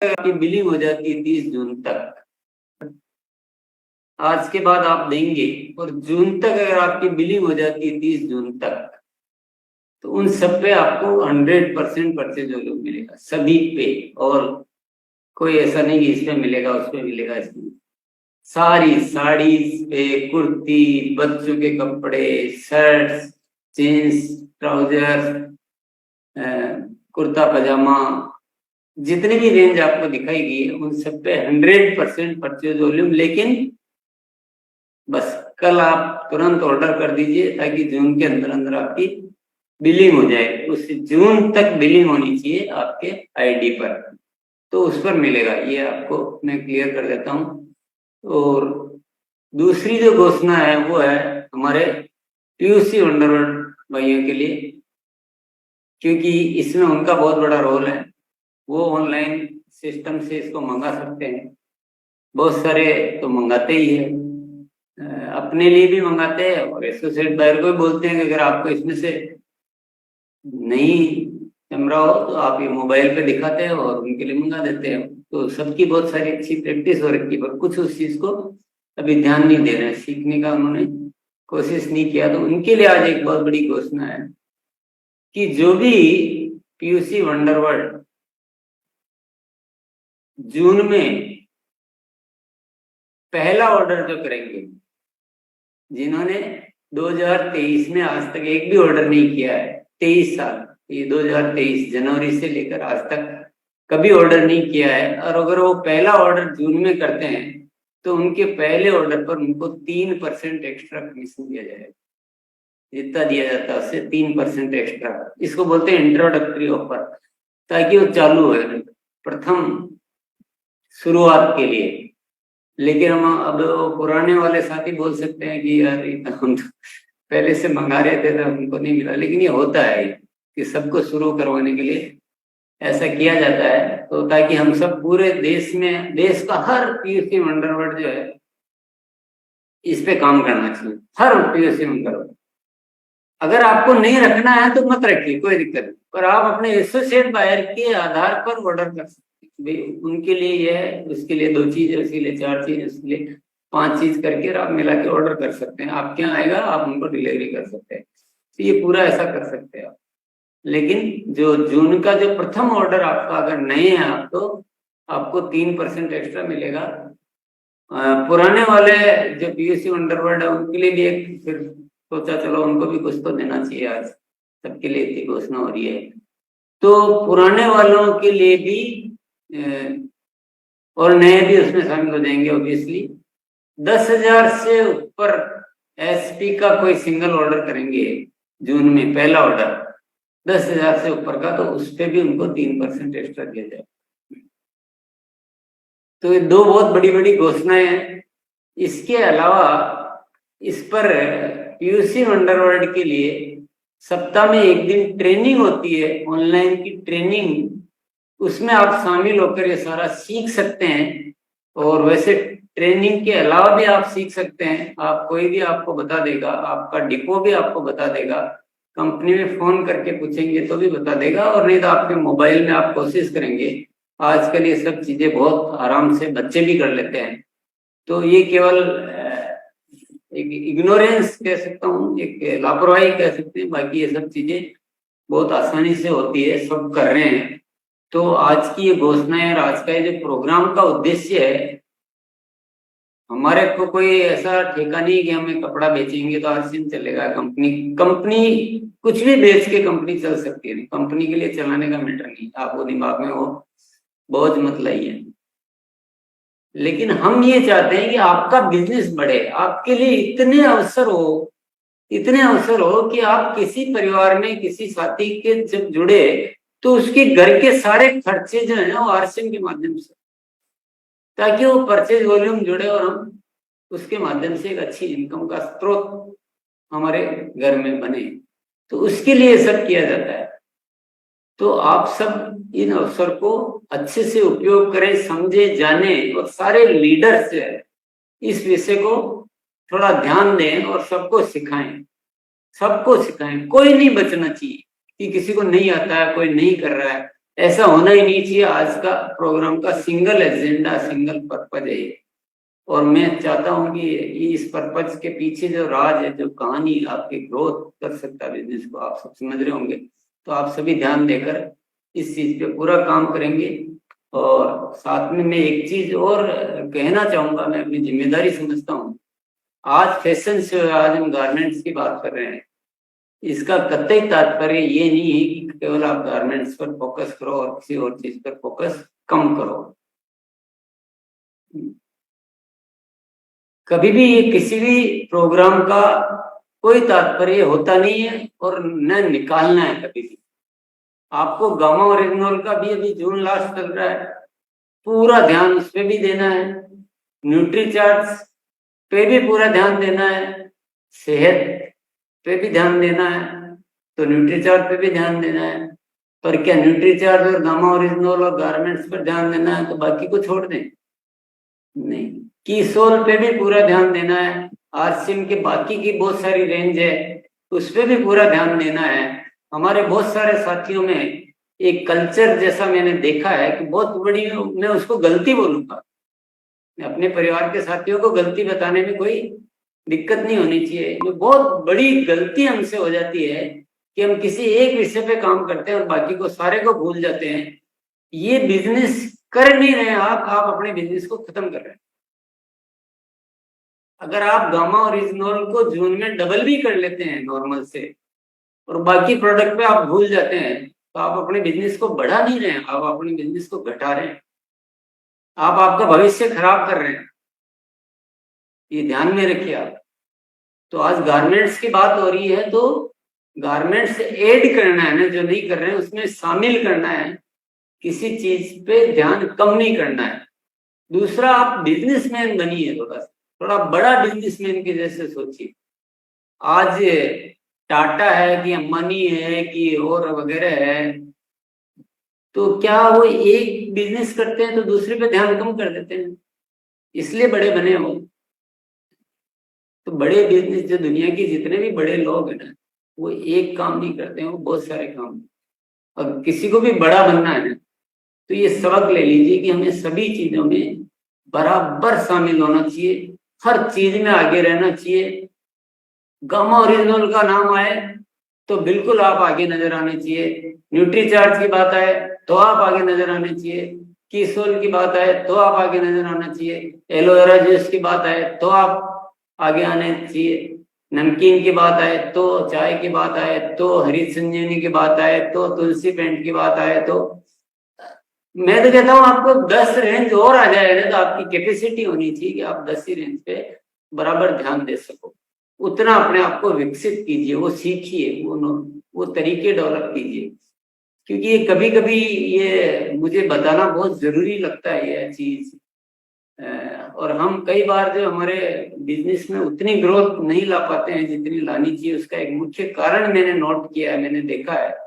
आपकी बिलिंग हो जाती है 30 जून तक। आज के बाद आप देंगे और जून तक अगर आपकी बिलिंग हो जाती है 30 जून तक, तो उन सब पे आपको 100% परचेज वॉल्यूम मिलेगा, सभी पे। और कोई ऐसा नहीं कि इस पे मिलेगा उस पे मिलेगा, इसमें सारी साड़ी पे, कुर्ती, बच्चों के कपड़े, शर्ट्स, जीन्स, ट्राउजर, कुर्ता पजामा, जितनी भी रेंज आपको दिखाई गई है उन सब पे 100% परचेज वॉल्यूम। लेकिन बस कल आप तुरंत ऑर्डर कर दीजिए ताकि जून के अंदर अंदर आपकी बिलिंग हो जाए। उस जून तक बिलिंग होनी चाहिए आपके आईडी पर, तो उस पर मिलेगा। ये आपको मैं क्लियर कर देता हूँ। और दूसरी जो घोषणा है वो है हमारे पीयूसी वंडरवर्ल्ड भाइयों के लिए, क्योंकि इसमें उनका बहुत बड़ा रोल है। वो ऑनलाइन सिस्टम से इसको मंगा सकते हैं। बहुत सारे तो मंगाते ही है, अपने लिए भी मंगाते हैं और एसोसिएट बायर को भी बोलते हैं कि अगर आपको इसमें से नहीं जम रहा हो तो आप ये मोबाइल पे दिखाते हैं और उनके लिए मंगा देते हैं। तो सबकी बहुत सारी अच्छी प्रैक्टिस हो रखी है, पर कुछ उस चीज को अभी ध्यान नहीं दे रहे हैं, सीखने का उन्होंने कोशिश नहीं किया। तो उनके लिए आज एक बहुत बड़ी घोषणा है कि जो भी पीयूसी वंडरवर्ल्ड जून में पहला ऑर्डर जो करेंगे, जिन्होंने 2023 में आज तक एक भी ऑर्डर नहीं किया है, 23 साल, ये 2023 जनवरी से लेकर आज तक कभी ऑर्डर नहीं किया है, और अगर वो पहला ऑर्डर जून में करते हैं तो उनके पहले ऑर्डर पर उनको 3% एक्स्ट्रा कमीशन दिया जाएगा। जितना दिया जाता है उससे 3% एक्स्ट्रा। इसको बोलते हैं इंट्रोडक्टरी ऑफर, ताकि वो चालू है प्रथम शुरुआत के लिए। लेकिन हम अब पुराने वाले साथी बोल सकते हैं कि यार हम तो पहले से मंगा रहे थे तो हमको नहीं मिला। लेकिन ये होता है कि सबको शुरू करवाने के लिए ऐसा किया जाता है, तो ताकि हम सब पूरे देश में, देश का हर पीयूसी वंडरवर्ल्ड जो है इस पे काम करना चाहिए, हर पीयूसी वंडरवर्ल्ड। अगर आपको नहीं रखना है तो मत रखिए, कोई दिक्कत नहीं, पर आप अपने एसोसिएट बायर के आधार पर ऑर्डर कर सकते हैं। उनके लिए यह है, उसके लिए 2 चीज, उसके लिए 4 चीज, उसके लिए 5 चीज करके आप मिला के ऑर्डर कर सकते हैं। आपके यहाँ आएगा, आप उनको डिलीवरी कर सकते हैं। तो ये पूरा ऐसा कर सकते हैं आप। लेकिन जो जून का जो प्रथम ऑर्डर आपका अगर नहीं है आप, तो आपको 3% एक्स्ट्रा मिलेगा। पुराने वाले जो पीयूसी वंडरवर्ल्ड है उनके लिए भी एक फिर सोचा चलो उनको भी कुछ तो देना चाहिए, आज सबके लिए इतनी घोषणा हो रही है। तो पुराने वालों के लिए भी और नए भी उसमें शामिल हो जाएंगे ऑब्वियसली। 10,000 से ऊपर एसपी का कोई सिंगल ऑर्डर करेंगे जून में, पहला ऑर्डर 10,000 से ऊपर का, तो उस पर भी उनको 3% एक्स्ट्रा दिया जाएगा। तो ये 2 बहुत बड़ी बड़ी घोषणाएं हैं। इसके अलावा इस पर पीयूसी वंडरवर्ल्ड के लिए सप्ताह में 1 दिन ट्रेनिंग होती है, ऑनलाइन की ट्रेनिंग। उसमें आप शामिल होकर ये सारा सीख सकते हैं। और वैसे ट्रेनिंग के अलावा भी आप सीख सकते हैं। आप कोई भी आपको बता देगा, आपका डिपो भी आपको बता देगा, कंपनी में फोन करके पूछेंगे तो भी बता देगा, और नहीं तो आपके मोबाइल में आप कोशिश करेंगे। आजकल ये सब चीजें बहुत आराम से बच्चे भी कर लेते हैं। तो ये केवल एक इग्नोरेंस कह सकता हूँ, एक लापरवाही कह सकते हैं। बाकी ये सब चीजें बहुत आसानी से होती है, सब कर रहे हैं। तो आज की ये घोषणा है और आज का ये जो प्रोग्राम का उद्देश्य है, हमारे को कोई ऐसा ठेका नहीं कि हमें कपड़ा बेचेंगे तो हर दिन चलेगा। कंपनी कुछ भी बेच के कंपनी चल सकती है, कंपनी के लिए चलाने का मैटर नहीं, आप वो दिमाग में वो बोझ मत लाइए। लेकिन हम ये चाहते हैं कि आपका बिजनेस बढ़े, आपके लिए इतने अवसर हो कि आप किसी परिवार में किसी साथी के जब जुड़े तो उसके घर के सारे खर्चे जो है वो आरसीएम के माध्यम से, ताकि वो परचेज वॉल्यूम जुड़े और हम उसके माध्यम से एक अच्छी इनकम का स्रोत हमारे घर में बने। तो उसके लिए सब किया जाता है। तो आप सब इन अवसर को अच्छे से उपयोग करें, समझे, जाने, और सारे लीडर से इस विषय को थोड़ा ध्यान दें और सबको सिखाएं। कोई नहीं बचना चाहिए कि किसी को नहीं आता है, कोई नहीं कर रहा है। ऐसा होना ही नहीं चाहिए। आज का प्रोग्राम का सिंगल एजेंडा, सिंगल पर्पज है ये। और मैं चाहता हूं कि इस पर्पज के पीछे जो राज है, जो कहानी आपकी ग्रोथ कर सकता है बिजनेस को, आप सब समझ रहे होंगे। तो आप सभी ध्यान देकर इस चीज पे पूरा काम करेंगे। और साथ में मैं एक चीज और कहना चाहूंगा, मैं अपनी जिम्मेदारी समझता हूँ। आज फैशन से, आज हम गारमेंट्स की बात कर रहे हैं, इसका कतई तात्पर्य ये नहीं है कि केवल आप गारमेंट्स पर फोकस करो और किसी और चीज पर फोकस कम करो। कभी भी ये किसी भी प्रोग्राम का कोई तात्पर्य होता नहीं है और न निकालना है कभी भी। आपको गामा और इग्नोर का भी अभी जून लास्ट चल रहा है, पूरा ध्यान उस पर भी देना है। न्यूट्री चार्ट्स पे भी पूरा ध्यान देना है। सेहत पे भी ध्यान देना है, तो न्यूट्री चार्ट पे भी ध्यान देना है। पर क्या न्यूट्री चार्ट और गामा ओरिजिनल और गारमेंट्स पर ध्यान देना है तो बाकी को छोड़ दें? नहीं। की सोल पे भी पूरा ध्यान देना है। आरसीएम के बाकी की बहुत सारी रेंज है, उस पे भी पूरा ध्यान देना है। हमारे बहुत सारे साथियों में एक कल्चर जैसा मैंने देखा है कि बहुत बड़ी, मैं उसको गलती बोलूंगा, अपने परिवार के साथियों को गलती बताने में कोई दिक्कत नहीं होनी चाहिए। ये बहुत बड़ी गलती हमसे हो जाती है कि हम किसी एक विषय पे काम करते हैं और बाकी को, सारे को भूल जाते हैं। ये बिजनेस कर नहीं रहे आप अपने बिजनेस को खत्म कर रहे हैं। अगर आप गामा और इजनोल को जून में डबल भी कर लेते हैं नॉर्मल से, और बाकी प्रोडक्ट पे आप भूल जाते हैं, तो आप अपने बिजनेस को बढ़ा नहीं रहे हैं, आप अपने बिजनेस को घटा रहे हैं। आप आपका भविष्य खराब कर रहे हैं, ये ध्यान में रखिए आप। तो आज गारमेंट्स की बात हो रही है, तो गारमेंट्स ऐड करना है ना, जो नहीं कर रहे हैं उसमें शामिल करना है। किसी चीज पे ध्यान कम नहीं करना है। दूसरा, आप बिजनेसमैन बनिए, थोड़ा बड़ा बिजनेसमैन के जैसे सोचिए। आज टाटा है कि अंबानी है कि और वगैरह है, तो क्या वो एक बिजनेस करते हैं तो दूसरे पे ध्यान कम कर देते हैं, इसलिए बड़े बने हो। तो बड़े बिजनेस, जो दुनिया के जितने भी बड़े लोग हैं ना, वो एक काम नहीं करते हैं, वो बहुत सारे काम। और किसी को भी बड़ा बनना है ना, तो ये सबक ले लीजिए कि हमें सभी चीजों में बराबर शामिल होना चाहिए, हर चीज में आगे रहना चाहिए। गामा ओरिजिनल का नाम आए तो बिल्कुल आप आगे नजर आने चाहिए। न्यूट्री चार्ज की बात आए तो आप आगे नजर आने चाहिए। कीसोल की बात आए तो आप आगे नजर आना चाहिए। एलोवेरा जूस की बात आए तो आप आगे आने चाहिए। नमकीन की बात आए तो, चाय की बात आए तो, हरी संजीवनी की बात आए तो, तुलसी पेंट की बात आए तो, मैं तो कहता हूँ आपको 10 रेंज और आ जाए ना, तो आपकी कैपेसिटी होनी चाहिए कि आप 10 ही रेंज पे बराबर ध्यान दे सको। उतना अपने आप को विकसित कीजिए, वो सीखिए, वो तरीके डेवलप कीजिए। क्योंकि ये कभी कभी ये मुझे बताना बहुत जरूरी लगता है ये चीज। और हम कई बार जो हमारे बिजनेस में उतनी ग्रोथ नहीं ला पाते हैं जितनी लानी चाहिए, उसका एक मुख्य कारण मैंने नोट किया है, मैंने देखा है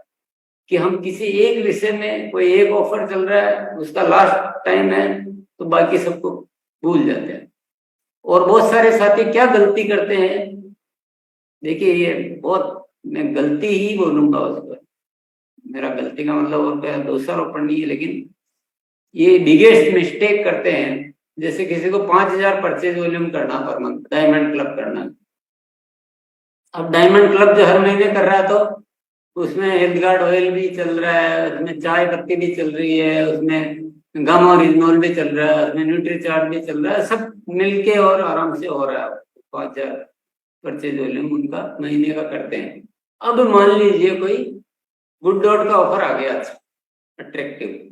कि हम किसी एक विषय में, कोई एक ऑफर चल रहा है, उसका लास्ट टाइम है, तो बाकी सबको भूल जाते हैं। और बहुत सारे साथी क्या गलती करते हैं, देखिए ये बहुत, मैं गलती ही बोलूंगा उसको, मेरा गलती का मतलब और क्या दोषारोपण नहीं है, लेकिन ये बिगेस्ट मिस्टेक करते हैं। जैसे किसी को 5,000 परचेज वॉल्यूम करना पर मंथ, डायमंड क्लब करना। अब डायमंड क्लब जो हर महीने कर रहा है, तो उसमें हेल्थ गार्ड ऑयल भी चल रहा है, उसमें चाय पत्ती भी चल रही है, उसमें गम और इग्नोल भी चल रहा है, उसमें न्यूट्री चार्ट भी चल रहा है, सब मिलके और आराम से हो रहा है। 5,000 परचेज वॉल्यूम उनका महीने का करते हैं। अब मान लीजिए कोई गुड डॉट का ऑफर आ गया, अच्छा अट्रैक्टिव,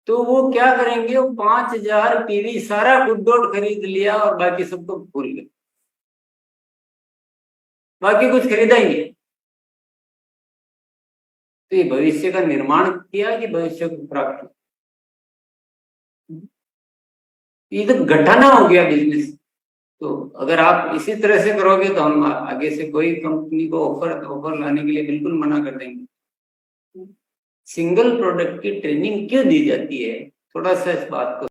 तो वो क्या करेंगे, वो 5,000 पीवी सारा गुड डॉट खरीद लिया और बाकी सबको भूल गए, बाकी कुछ खरीदा ही नहीं। तो ये भविष्य का निर्माण किया कि भविष्य को प्राप्त किया? ये तो घटाना हो गया बिजनेस। तो अगर आप इसी तरह से करोगे तो हम आगे से कोई कंपनी को ऑफर लाने के लिए बिल्कुल मना कर देंगे। सिंगल प्रोडक्ट की ट्रेनिंग क्यों दी जाती है, थोड़ा सा इस बात को